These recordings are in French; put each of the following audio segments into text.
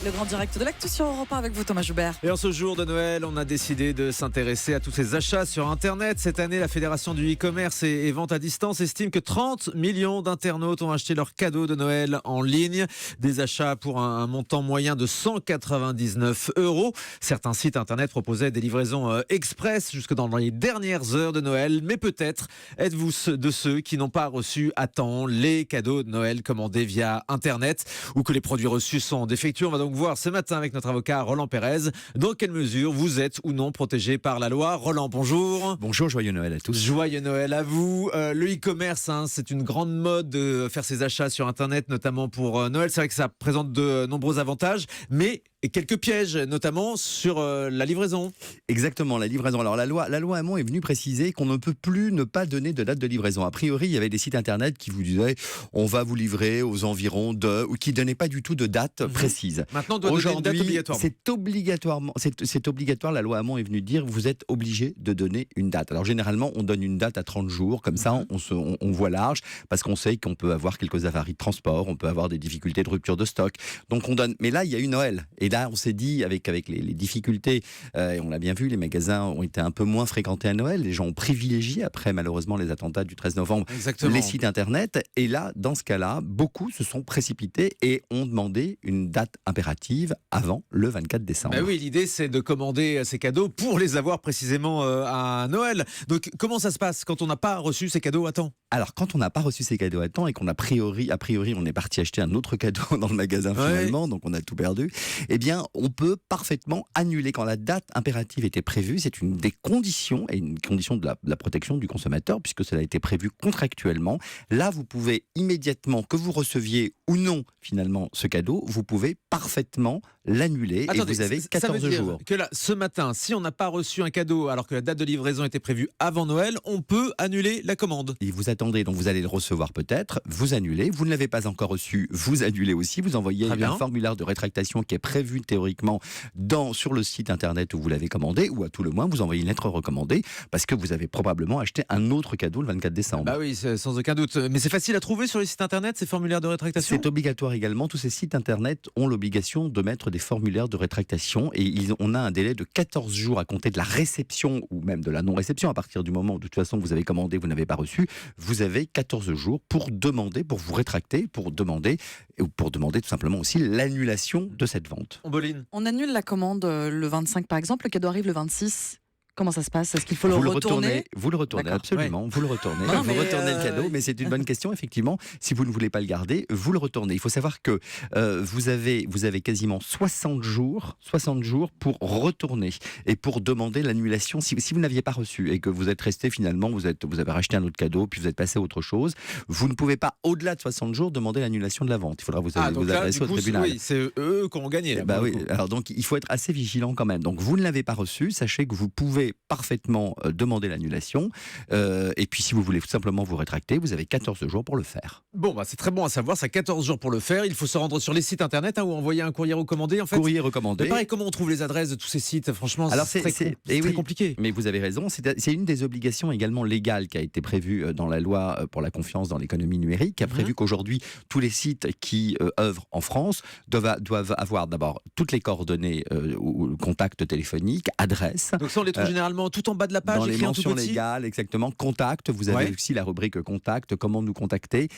Le grand direct de l'actu sur Europe 1 avec vous, Thomas Joubert. Et en ce jour de Noël, on a décidé de s'intéresser à tous ces achats sur Internet. Cette année, la Fédération du e-commerce et vente à distance estime que 30 millions d'internautes ont acheté leurs cadeaux de Noël en ligne. Des achats pour un montant moyen de 199 €. Certains sites Internet proposaient des livraisons express jusque dans les dernières heures de Noël. Mais peut-être êtes-vous de ceux qui n'ont pas reçu à temps les cadeaux de Noël commandés via Internet ou que les produits reçus sont défectueux. On va donc voir ce matin avec notre avocat Roland Pérez dans quelle mesure vous êtes ou non protégé par la loi. Roland, bonjour. Bonjour, joyeux Noël à tous. Joyeux Noël à vous. Le e-commerce, c'est une grande mode de faire ses achats sur Internet, notamment pour Noël. C'est vrai que ça présente de nombreux avantages, mais quelques pièges, notamment sur la livraison. Exactement, la livraison. Alors la loi Hamon est venue préciser qu'on ne peut plus ne pas donner de date de livraison. A priori, il y avait des sites Internet qui vous disaient on va vous livrer aux environs de... ou qui ne donnaient pas du tout de date précise. Maintenant, on doit donner une date obligatoire. C'est obligatoire. La loi Hamon est venue dire vous êtes obligé de donner une date. Alors généralement, on donne une date à 30 jours. Comme ça, on voit large parce qu'on sait qu'on peut avoir quelques avaries de transport, on peut avoir des difficultés de rupture de stock. Donc on donne. Mais là, il y a eu Noël. Et là, on s'est dit, avec les difficultés, et on l'a bien vu, les magasins ont été un peu moins fréquentés à Noël. Les gens ont privilégié, après malheureusement les attentats du 13 novembre, les sites Internet. Et là, dans ce cas-là, beaucoup se sont précipités et ont demandé une date impérative avant le 24 décembre. Oui, l'idée, c'est de commander ces cadeaux pour les avoir précisément à Noël. Donc, comment ça se passe quand on n'a pas reçu ces cadeaux à temps ? Alors, quand on n'a pas reçu ces cadeaux à temps et qu'on a priori, on est parti acheter un autre cadeau dans le magasin finalement, donc on a tout perdu, eh bien, on peut parfaitement annuler quand la date impérative était prévue. C'est une des conditions, et une condition de la protection du consommateur, puisque cela a été prévu contractuellement. Là, vous pouvez immédiatement, que vous receviez ou non finalement ce cadeau, vous pouvez parfaitement l'annuler. Attendez, et vous avez 14 ça veut dire jours. Que là, ce matin, si on n'a pas reçu un cadeau alors que la date de livraison était prévue avant Noël, on peut annuler la commande. Et vous attendez, donc vous allez le recevoir peut-être, vous annulez, vous ne l'avez pas encore reçu, vous annulez aussi, vous envoyez un formulaire de rétractation qui est prévu théoriquement sur le site Internet où vous l'avez commandé, ou à tout le moins vous envoyez une lettre recommandée parce que vous avez probablement acheté un autre cadeau le 24 décembre. Bah oui, sans aucun doute. Mais c'est facile à trouver sur les sites Internet, ces formulaires de rétractation ? C'est obligatoire également. Tous ces sites Internet ont l'obligation de mettre des formulaires de rétractation et on a un délai de 14 jours à compter de la réception ou même de la non-réception. À partir du moment où de toute façon vous avez commandé, vous n'avez pas reçu, vous avez 14 jours pour demander, pour vous rétracter, pour demander tout simplement aussi l'annulation de cette vente. On annule la commande le 25 par exemple, le cadeau arrive le 26. Comment ça se passe ? Est-ce qu'il faut le retourner ? Vous le retournez, absolument. Ouais. Vous le retournez. Non, vous retournez le cadeau, mais c'est une bonne question, effectivement. Si vous ne voulez pas le garder, vous le retournez. Il faut savoir que vous avez quasiment 60 jours pour retourner et pour demander l'annulation. Si vous n'aviez pas reçu et que vous êtes resté finalement, vous avez racheté un autre cadeau, puis vous êtes passé à autre chose, vous ne pouvez pas, au-delà de 60 jours, demander l'annulation de la vente. Il faudra vous adresser au tribunal. Oui, c'est eux qui ont gagné. Oui. Alors donc, il faut être assez vigilant quand même. Donc, vous ne l'avez pas reçu, sachez que vous pouvez parfaitement demander l'annulation et puis si vous voulez tout simplement vous rétracter, vous avez 14 jours pour le faire. Bon, c'est très bon à savoir, ça a 14 jours pour le faire. Il faut se rendre sur les sites Internet ou envoyer un courrier recommandé en fait. Courrier recommandé. Mais pareil, comment on trouve les adresses de tous ces sites ? Franchement, c'est très compliqué. Mais vous avez raison, c'est une des obligations également légales qui a été prévue dans la loi pour la confiance dans l'économie numérique, qui a prévu qu'aujourd'hui, tous les sites qui œuvrent en France doivent avoir d'abord toutes les coordonnées ou contacts téléphoniques, adresses. Donc ça, on les trouve généralement tout en bas de la page, dans les mentions légales, exactement. Contact, vous avez aussi la rubrique contact, comment nous contacter.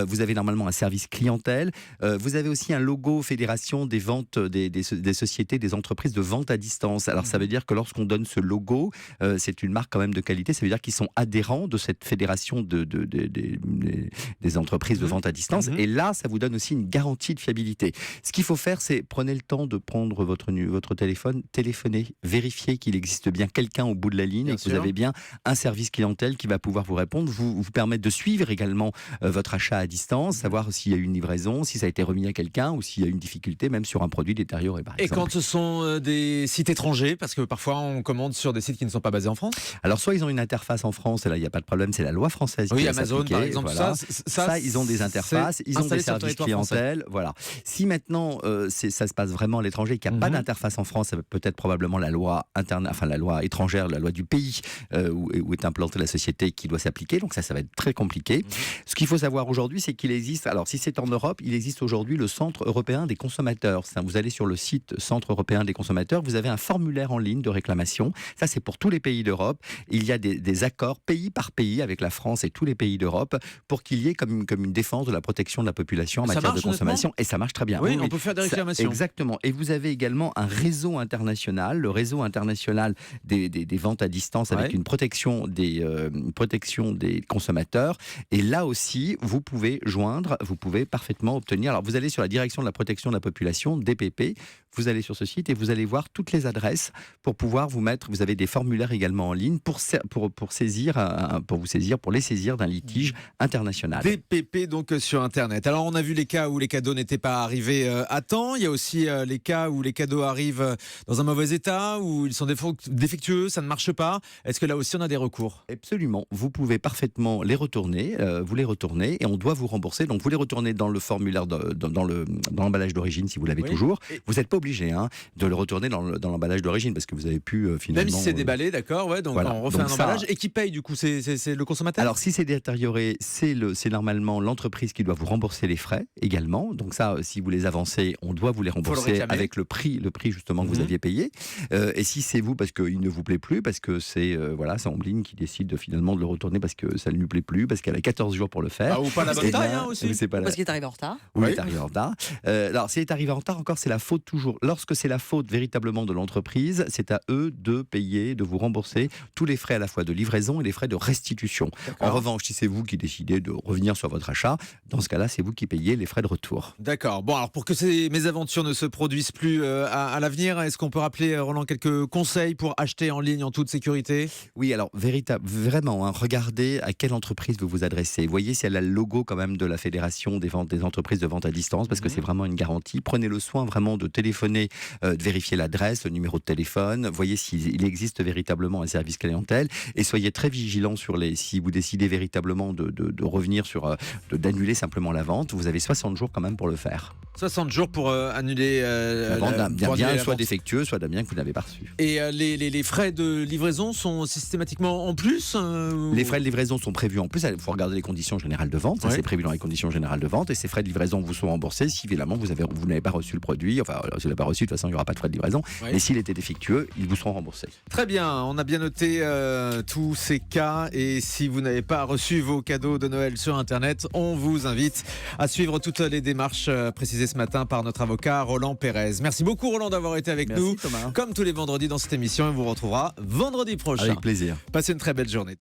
Vous avez normalement un service clientèle. Vous avez aussi un logo fédération des ventes des sociétés, des entreprises de vente à distance. Alors ça veut dire que lorsqu'on donne ce logo, c'est une marque quand même de qualité. Ça veut dire qu'ils sont adhérents de cette fédération des entreprises de vente à distance. Et là, ça vous donne aussi une garantie de fiabilité. Ce qu'il faut faire, c'est prenez le temps de prendre votre téléphone, téléphonez, vérifiez qu'il existe bien quelqu'un au bout de la ligne et que vous avez bien un service clientèle qui va pouvoir vous répondre, vous permettre de suivre également votre achat à distance, savoir s'il y a eu une livraison, si ça a été remis à quelqu'un ou s'il y a une difficulté même sur un produit détérioré par exemple. Et quand ce sont des sites étrangers, parce que parfois on commande sur des sites qui ne sont pas basés en France ? Alors soit ils ont une interface en France, et là il n'y a pas de problème, c'est la loi française qui va Amazon par exemple, voilà. Ça ils ont des interfaces, ils ont des services clientèle, voilà. Si maintenant ça se passe vraiment à l'étranger et qu'il n'y a pas d'interface en France, ça peut être probablement la loi étrangère étrangère, la loi du pays où est implantée la société qui doit s'appliquer. Donc ça va être très compliqué. Ce qu'il faut savoir aujourd'hui, c'est qu'il existe, alors si c'est en Europe, il existe aujourd'hui le Centre européen des consommateurs. Vous allez sur le site Centre européen des consommateurs, vous avez un formulaire en ligne de réclamation. Ça, c'est pour tous les pays d'Europe. Il y a des accords pays par pays avec la France et tous les pays d'Europe pour qu'il y ait comme une défense de la protection de la population en matière de consommation. Et ça marche très bien. Oui, on peut faire des réclamations. Exactement. Et vous avez également un réseau international, le réseau international des ventes à distance avec une protection des consommateurs. Et là aussi, vous pouvez parfaitement obtenir. Alors, vous allez sur la direction de la protection de la population, DPP. Vous allez sur ce site et vous allez voir toutes les adresses pour pouvoir vous mettre. Vous avez des formulaires également en ligne pour les saisir d'un litige international. DPP donc sur Internet. Alors on a vu les cas où les cadeaux n'étaient pas arrivés à temps. Il y a aussi les cas où les cadeaux arrivent dans un mauvais état, où ils sont défectueux, ça ne marche pas. Est-ce que là aussi on a des recours ? Absolument. Vous pouvez parfaitement les retourner. Vous les retournez et on doit vous rembourser. Donc vous les retournez dans le formulaire, dans l'emballage d'origine si vous l'avez toujours. Vous n'êtes pas obligé de le retourner dans l'emballage d'origine parce que vous avez pu finalement... Même si c'est déballé, d'accord, donc voilà. On refait un emballage. Et qui paye du coup, c'est le consommateur ? Alors si c'est détérioré, c'est normalement l'entreprise qui doit vous rembourser les frais également. Donc ça, si vous les avancez, on doit vous les rembourser avec le prix justement que vous aviez payé. Et si c'est vous parce qu'il ne vous plaît plus, parce que c'est Ombline qui décide finalement de le retourner parce que ça ne lui plaît plus, parce qu'elle a 14 jours pour le faire. Ou pas la bonne taille aussi. Parce qu'il est arrivé en retard. Oui, il est arrivé en retard. Alors s'il est arrivé en retard, encore c'est la faute toujours. Lorsque c'est la faute véritablement de l'entreprise, c'est à eux de payer, de vous rembourser tous les frais à la fois de livraison et les frais de restitution. En revanche, si c'est vous qui décidez de revenir sur votre achat, dans ce cas-là, c'est vous qui payez les frais de retour. D'accord. Bon, alors pour que ces mésaventures ne se produisent plus à l'avenir, est-ce qu'on peut rappeler, Roland, quelques conseils pour acheter en ligne en toute sécurité ? Oui, alors vraiment, regardez à quelle entreprise vous vous adressez. Voyez si elle a le logo quand même de la Fédération des entreprises de vente à distance, parce que c'est vraiment une garantie. Prenez le soin vraiment de téléphoner, de vérifier l'adresse, le numéro de téléphone. Voyez s'il existe véritablement un service clientèle et soyez très vigilants si vous décidez véritablement de revenir d'annuler simplement la vente. Vous avez 60 jours quand même pour le faire. 60 jours pour annuler la vente d'un bien soit défectueux, soit d'un bien que vous n'avez pas reçu. Et les frais de livraison sont systématiquement en plus Les frais de livraison sont prévus en plus. Il faut regarder les conditions générales de vente. Ça, c'est prévu dans les conditions générales de vente. Et ces frais de livraison vous sont remboursés si évidemment vous n'avez pas reçu le produit. Enfin, si vous ne l'avez pas reçu, de toute façon, il n'y aura pas de frais de livraison. Mais s'il était défectueux, ils vous seront remboursés. Très bien. On a bien noté tous ces cas. Et si vous n'avez pas reçu vos cadeaux de Noël sur Internet, on vous invite à suivre toutes les démarches précisées ce matin par notre avocat Roland Pérez. Merci beaucoup Roland d'avoir été avec nous. Thomas. Comme tous les vendredis dans cette émission, on vous retrouvera vendredi prochain. Avec plaisir. Passez une très belle journée.